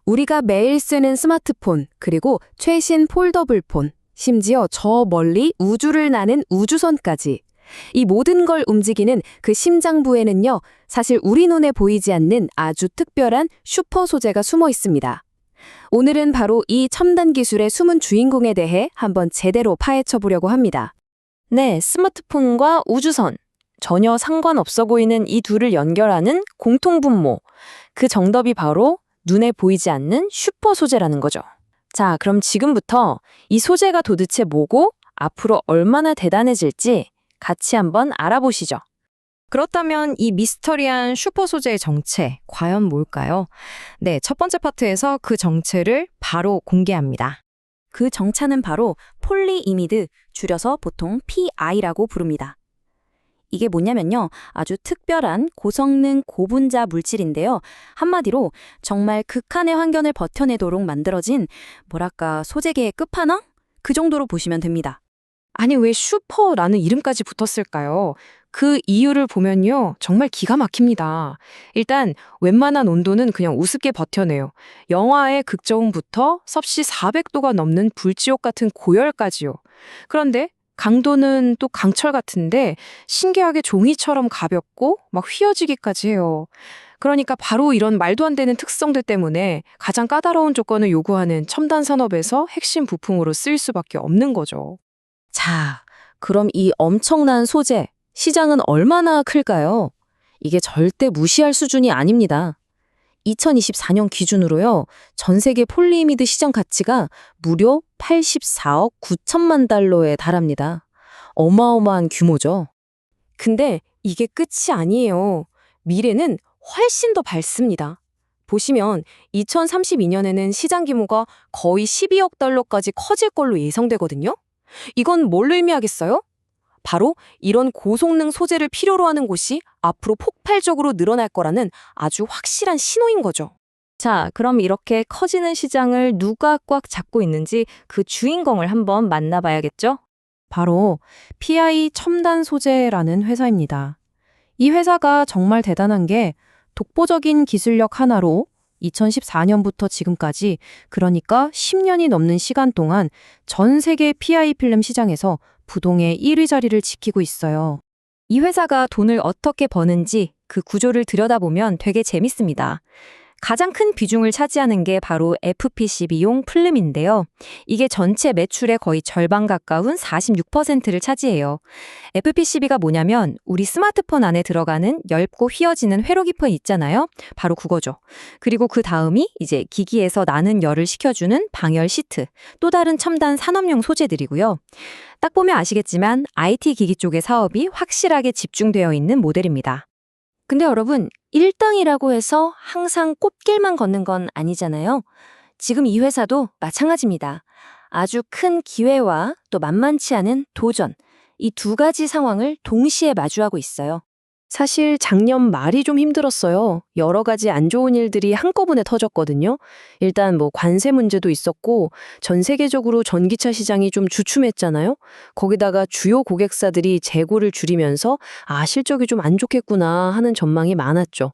우리가 매일 쓰는 스마트폰, 그리고 최신 폴더블 폰, 심지어 저 멀리 우주를 나는 우주선까지. 이 모든 걸 움직이는 그 심장부에는요, 사실 우리 눈에 보이지 않는 아주 특별한 슈퍼 소재가 숨어 있습니다. 오늘은 바로 이 첨단 기술의 숨은 주인공에 대해 한번 제대로 파헤쳐 보려고 합니다. 네, 스마트폰과 우주선. 전혀 상관없어 보이는 이 둘을 연결하는 공통분모. 그 정답이 바로 눈에 보이지 않는 슈퍼 소재라는 거죠. 자, 그럼 지금부터 이 소재가 도대체 뭐고 앞으로 얼마나 대단해질지 같이 한번 알아보시죠. 그렇다면 이 미스터리한 슈퍼 소재의 정체, 과연 뭘까요? 네, 첫 번째 파트에서 그 정체를 바로 공개합니다. 그 정체는 바로 폴리이미드, 줄여서 보통 PI라고 부릅니다. 이게 뭐냐면요, 아주 특별한 고성능 고분자 물질인데요. 한마디로 정말 극한의 환경을 버텨내도록 만들어진 뭐랄까 소재계의 끝판왕? 그 정도로 보시면 됩니다. 아니, 왜 슈퍼라는 이름까지 붙었을까요? 그 이유를 보면요, 정말 기가 막힙니다. 일단 웬만한 온도는 그냥 우습게 버텨내요. 영하의 극저온부터 섭씨 400도가 넘는 불지옥 같은 고열까지요. 그런데 강도는 또 강철 같은데 신기하게 종이처럼 가볍고 막 휘어지기까지 해요. 그러니까 바로 이런 말도 안 되는 특성들 때문에 가장 까다로운 조건을 요구하는 첨단 산업에서 핵심 부품으로 쓰일 수밖에 없는 거죠. 자, 그럼 이 엄청난 소재, 시장은 얼마나 클까요? 이게 절대 무시할 수준이 아닙니다. 2024년 기준으로요, 전 세계 폴리이미드 시장 가치가 무려 84억 9천만 달러에 달합니다. 어마어마한 규모죠. 근데 이게 끝이 아니에요. 미래는 훨씬 더 밝습니다. 보시면 2032년에는 시장 규모가 거의 12억 달러까지 커질 걸로 예상되거든요. 이건 뭘 의미하겠어요? 바로 이런 고성능 소재를 필요로 하는 곳이 앞으로 폭발적으로 늘어날 거라는 아주 확실한 신호인 거죠. 자, 그럼 이렇게 커지는 시장을 누가 꽉 잡고 있는지 그 주인공을 한번 만나봐야겠죠? 바로 PI 첨단 소재라는 회사입니다. 이 회사가 정말 대단한 게 독보적인 기술력 하나로 2014년부터 지금까지, 그러니까 10년이 넘는 시간 동안 전 세계 PI 필름 시장에서 부동의 1위 자리를 지키고 있어요. 이 회사가 돈을 어떻게 버는지 그 구조를 들여다보면 되게 재밌습니다. 가장 큰 비중을 차지하는 게 바로 FPCB용 필름인데요. 이게 전체 매출의 거의 절반 가까운 46%를 차지해요. FPCB가 뭐냐면 우리 스마트폰 안에 들어가는 얇고 휘어지는 회로 기판 있잖아요. 바로 그거죠. 그리고 그 다음이 이제 기기에서 나는 열을 식혀주는 방열 시트, 또 다른 첨단 산업용 소재들이고요. 딱 보면 아시겠지만 IT 기기 쪽의 사업이 확실하게 집중되어 있는 모델입니다. 근데 여러분, 1등이라고 해서 항상 꽃길만 걷는 건 아니잖아요. 지금 이 회사도 마찬가지입니다. 아주 큰 기회와 또 만만치 않은 도전, 이 두 가지 상황을 동시에 마주하고 있어요. 사실 작년 말이 좀 힘들었어요. 여러 가지 안 좋은 일들이 한꺼번에 터졌거든요. 일단 관세 문제도 있었고 전 세계적으로 전기차 시장이 좀 주춤했잖아요. 거기다가 주요 고객사들이 재고를 줄이면서 실적이 좀 안 좋겠구나 하는 전망이 많았죠.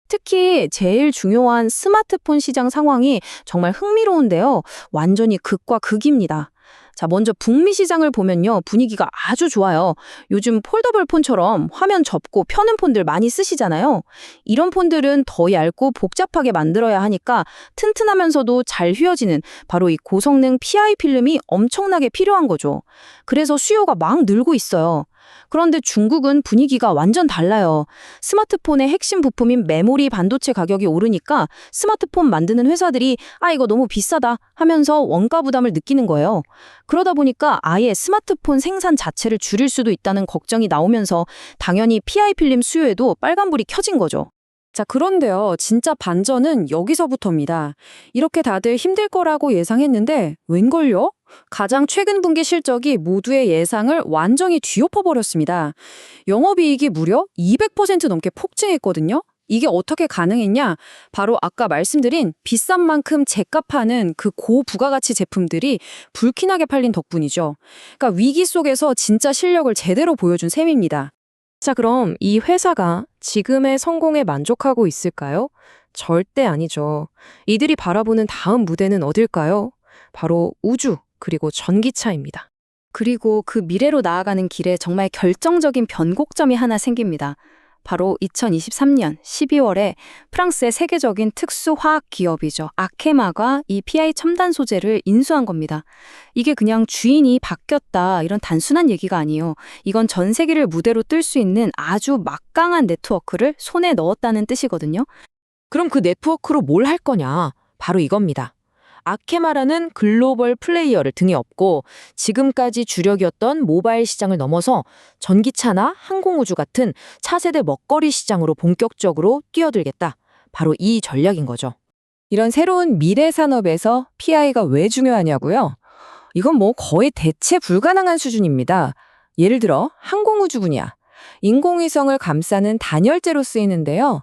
특히 제일 중요한 스마트폰 시장 상황이 정말 흥미로운데요. 완전히 극과 극입니다. 자, 먼저 북미 시장을 보면요, 분위기가 아주 좋아요. 요즘 폴더블 폰처럼 화면 접고 펴는 폰들 많이 쓰시잖아요. 이런 폰들은 더 얇고 복잡하게 만들어야 하니까 튼튼하면서도 잘 휘어지는 바로 이 고성능 PI 필름이 엄청나게 필요한 거죠. 그래서 수요가 막 늘고 있어요. 그런데 중국은 분위기가 완전 달라요. 스마트폰의 핵심 부품인 메모리 반도체 가격이 오르니까 스마트폰 만드는 회사들이 이거 너무 비싸다 하면서 원가 부담을 느끼는 거예요. 그러다 보니까 아예 스마트폰 생산 자체를 줄일 수도 있다는 걱정이 나오면서 당연히 PI 필름 수요에도 빨간불이 켜진 거죠. 자, 그런데요, 진짜 반전은 여기서부터입니다. 이렇게 다들 힘들 거라고 예상했는데 웬걸요? 가장 최근 분기 실적이 모두의 예상을 완전히 뒤엎어버렸습니다. 영업이익이 무려 200% 넘게 폭증했거든요. 이게 어떻게 가능했냐? 바로 아까 말씀드린 비싼 만큼 제값하는 그 고부가가치 제품들이 불티나게 팔린 덕분이죠. 그러니까 위기 속에서 진짜 실력을 제대로 보여준 셈입니다. 자, 그럼 이 회사가 지금의 성공에 만족하고 있을까요? 절대 아니죠. 이들이 바라보는 다음 무대는 어딜까요? 바로 우주, 그리고 전기차입니다. 그리고 그 미래로 나아가는 길에 정말 결정적인 변곡점이 하나 생깁니다. 바로 2023년 12월에 프랑스의 세계적인 특수화학 기업이죠. 아케마가 이 PI 첨단 소재를 인수한 겁니다. 이게 그냥 주인이 바뀌었다 이런 단순한 얘기가 아니에요. 이건 전 세계를 무대로 뜰 수 있는 아주 막강한 네트워크를 손에 넣었다는 뜻이거든요. 그럼 그 네트워크로 뭘 할 거냐? 바로 이겁니다. 아케마라는 글로벌 플레이어를 등에 업고 지금까지 주력이었던 모바일 시장을 넘어서 전기차나 항공우주 같은 차세대 먹거리 시장으로 본격적으로 뛰어들겠다. 바로 이 전략인 거죠. 이런 새로운 미래 산업에서 PI가 왜 중요하냐고요? 이건 뭐 거의 대체 불가능한 수준입니다. 예를 들어 항공우주 분야. 인공위성을 감싸는 단열재로 쓰이는데요.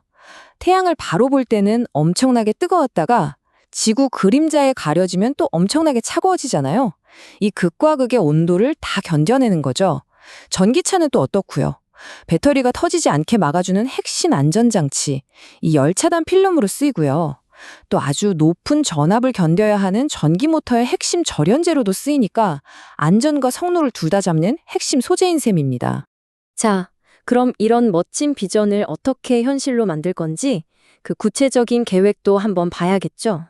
태양을 바로 볼 때는 엄청나게 뜨거웠다가 지구 그림자에 가려지면 또 엄청나게 차가워지잖아요. 이 극과 극의 온도를 다 견뎌내는 거죠. 전기차는 또 어떻고요? 배터리가 터지지 않게 막아주는 핵심 안전장치, 이 열차단 필름으로 쓰이고요. 또 아주 높은 전압을 견뎌야 하는 전기 모터의 핵심 절연제로도 쓰이니까 안전과 성능을 둘 다 잡는 핵심 소재인 셈입니다. 자, 그럼 이런 멋진 비전을 어떻게 현실로 만들 건지 그 구체적인 계획도 한번 봐야겠죠?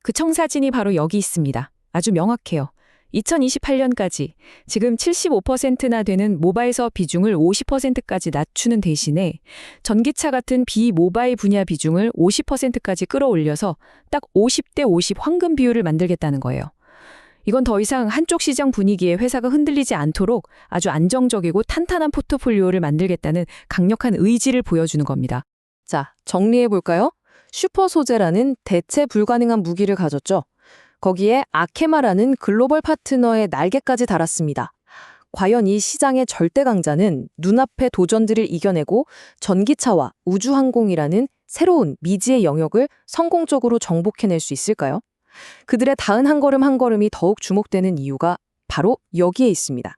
그 청사진이 바로 여기 있습니다. 아주 명확해요. 2028년까지 지금 75%나 되는 모바일서 비중을 50%까지 낮추는 대신에 전기차 같은 비모바일 분야 비중을 50%까지 끌어올려서 딱 50대 50 황금 비율을 만들겠다는 거예요. 이건 더 이상 한쪽 시장 분위기에 회사가 흔들리지 않도록 아주 안정적이고 탄탄한 포트폴리오를 만들겠다는 강력한 의지를 보여주는 겁니다. 자, 정리해볼까요? 슈퍼 소재라는 대체 불가능한 무기를 가졌죠. 거기에 아케마라는 글로벌 파트너의 날개까지 달았습니다. 과연 이 시장의 절대 강자는 눈앞의 도전들을 이겨내고 전기차와 우주항공이라는 새로운 미지의 영역을 성공적으로 정복해낼 수 있을까요? 그들의 다음 한 걸음 한 걸음이 더욱 주목되는 이유가 바로 여기에 있습니다.